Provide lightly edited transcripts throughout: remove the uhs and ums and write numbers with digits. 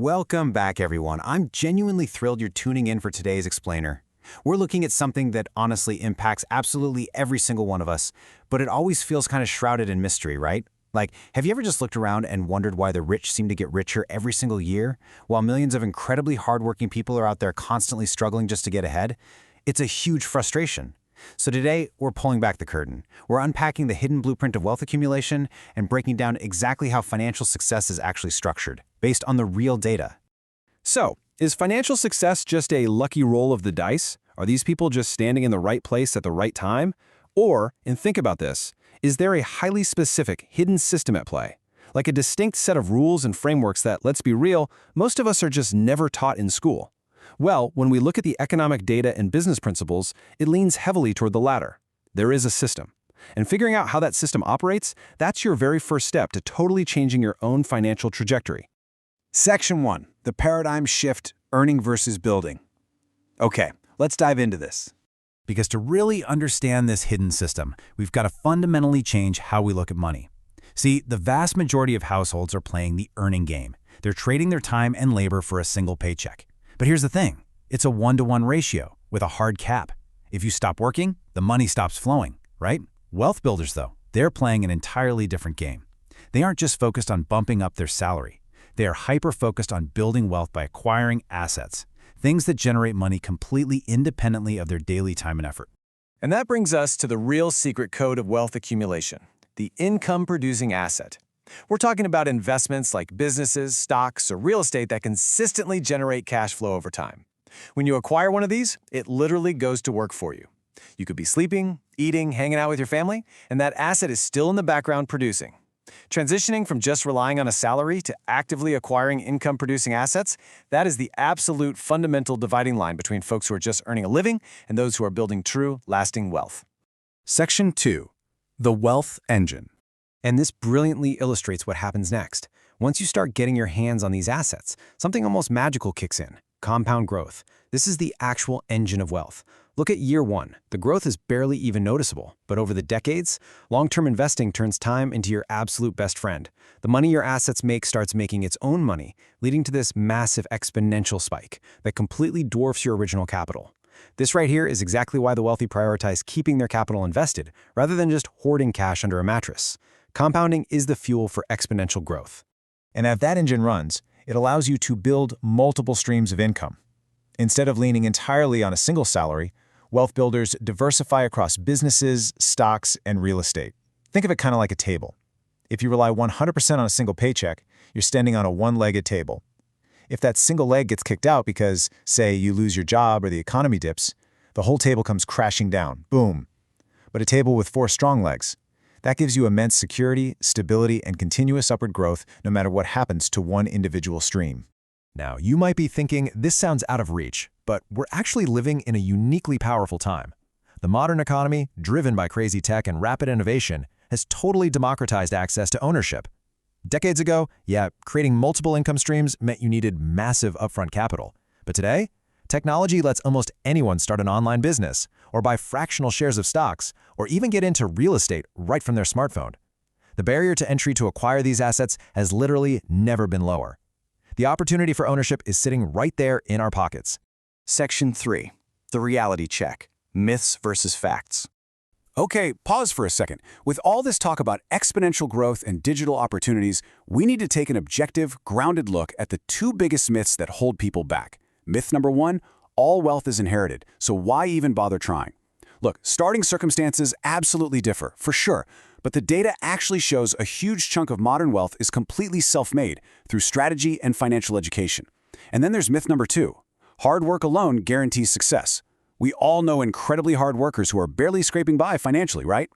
Welcome back, everyone. I'm genuinely thrilled you're tuning in for today's Explainer. We're looking at something that honestly impacts absolutely every single one of us, but it always feels kind of shrouded in mystery, right? Like, have you ever just looked around and wondered why the rich seem to get richer every single year, while millions of incredibly hardworking people are out there constantly struggling just to get ahead? It's a huge frustration. So today, we're pulling back the curtain. We're unpacking the hidden blueprint of wealth accumulation and breaking down exactly how financial success is actually structured, based on the real data. So, is financial success just a lucky roll of the dice? Are these people just standing in the right place at the right time? Or, and think about this, is there a highly specific hidden system at play? Like a distinct set of rules and frameworks that, let's be real, most of us are just never taught in school. Well, when we look at the economic data and business principles, it leans heavily toward the latter. There is a system. And figuring out how that system operates, that's your very first step to totally changing your own financial trajectory. Section 1, the paradigm shift, earning versus building. Okay, let's dive into this. Because to really understand this hidden system, we've got to fundamentally change how we look at money. See, the vast majority of households are playing the earning game. They're trading their time and labor for a single paycheck. But here's the thing, it's a 1-to-1 ratio with a hard cap. If you stop working, the money stops flowing, right? Wealth builders, though, they're playing an entirely different game. They aren't just focused on bumping up their salary. They are hyper-focused on building wealth by acquiring assets, things that generate money completely independently of their daily time and effort. And that brings us to the real secret code of wealth accumulation, the income-producing asset. We're talking about investments like businesses, stocks, or real estate that consistently generate cash flow over time. When you acquire one of these, it literally goes to work for you. You could be sleeping, eating, hanging out with your family, and that asset is still in the background producing. Transitioning from just relying on a salary to actively acquiring income-producing assets, that is the absolute fundamental dividing line between folks who are just earning a living and those who are building true, lasting wealth. Section 2. The Wealth Engine. And this brilliantly illustrates what happens next. Once you start getting your hands on these assets, something almost magical kicks in: compound growth. This is the actual engine of wealth. Look at year 1. The growth is barely even noticeable, but over the decades, long-term investing turns time into your absolute best friend. The money your assets make starts making its own money, leading to this massive exponential spike that completely dwarfs your original capital. This right here is exactly why the wealthy prioritize keeping their capital invested, rather than just hoarding cash under a mattress. Compounding is the fuel for exponential growth. And if that engine runs, it allows you to build multiple streams of income. Instead of leaning entirely on a single salary, wealth builders diversify across businesses, stocks, and real estate. Think of it kind of like a table. If you rely 100% on a single paycheck, you're standing on a one-legged table. If that single leg gets kicked out because, say, you lose your job or the economy dips, the whole table comes crashing down. Boom. But a table with 4 strong legs, that gives you immense security, stability, and continuous upward growth no matter what happens to one individual stream. Now, you might be thinking this sounds out of reach, but we're actually living in a uniquely powerful time. The modern economy, driven by crazy tech and rapid innovation, has totally democratized access to ownership. Decades ago, creating multiple income streams meant you needed massive upfront capital. But today, technology lets almost anyone start an online business, or buy fractional shares of stocks, or even get into real estate right from their smartphone. The barrier to entry to acquire these assets has literally never been lower. The opportunity for ownership is sitting right there in our pockets. Section 3. The reality check. Myths versus facts. Okay, pause for a second. With all this talk about exponential growth and digital opportunities, we need to take an objective, grounded look at the 2 biggest myths that hold people back. Myth number 1, all wealth is inherited, so why even bother trying? Look, starting circumstances absolutely differ, for sure, but the data actually shows a huge chunk of modern wealth is completely self-made through strategy and financial education. And then there's myth number 2. Hard work alone guarantees success. We all know incredibly hard workers who are barely scraping by financially, right?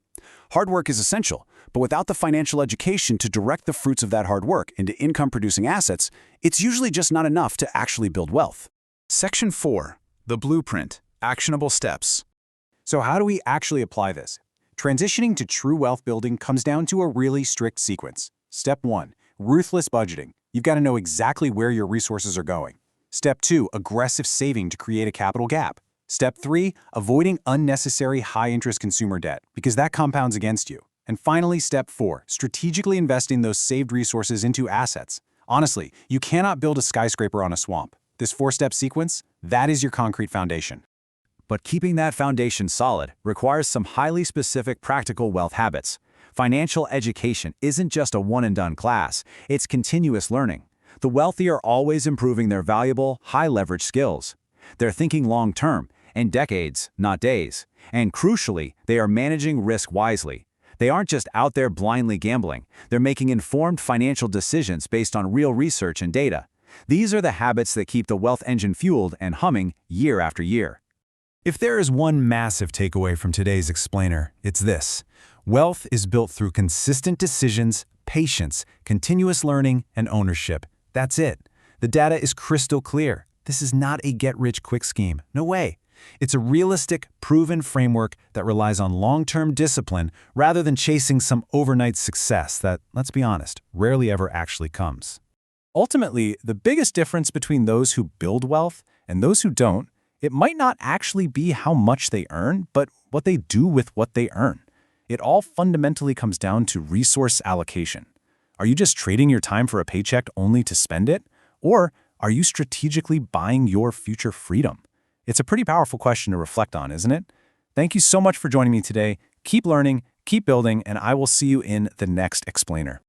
Hard work is essential, but without the financial education to direct the fruits of that hard work into income-producing assets, it's usually just not enough to actually build wealth. Section 4. The Blueprint. Actionable Steps. So how do we actually apply this? Transitioning to true wealth building comes down to a really strict sequence. Step 1. Ruthless budgeting. You've got to know exactly where your resources are going. Step 2. Aggressive saving to create a capital gap. Step 3. Avoiding unnecessary high-interest consumer debt, because that compounds against you. And finally, Step 4. Strategically investing those saved resources into assets. Honestly, you cannot build a skyscraper on a swamp. This 4-step sequence, that is your concrete foundation. But keeping that foundation solid requires some highly specific practical wealth habits. Financial education isn't just a one-and-done class, it's continuous learning. The wealthy are always improving their valuable, high-leverage skills. They're thinking long-term, in decades, not days. And crucially, they are managing risk wisely. They aren't just out there blindly gambling. They're making informed financial decisions based on real research and data. These are the habits that keep the wealth engine fueled and humming year after year. If there is one massive takeaway from today's explainer, it's this. Wealth is built through consistent decisions, patience, continuous learning, and ownership. That's it. The data is crystal clear. This is not a get-rich-quick scheme. No way. It's a realistic, proven framework that relies on long-term discipline rather than chasing some overnight success that, let's be honest, rarely ever actually comes. Ultimately, the biggest difference between those who build wealth and those who don't, it might not actually be how much they earn, but what they do with what they earn. It all fundamentally comes down to resource allocation. Are you just trading your time for a paycheck only to spend it? Or are you strategically buying your future freedom? It's a pretty powerful question to reflect on, isn't it? Thank you so much for joining me today. Keep learning, keep building, and I will see you in the next Explainer.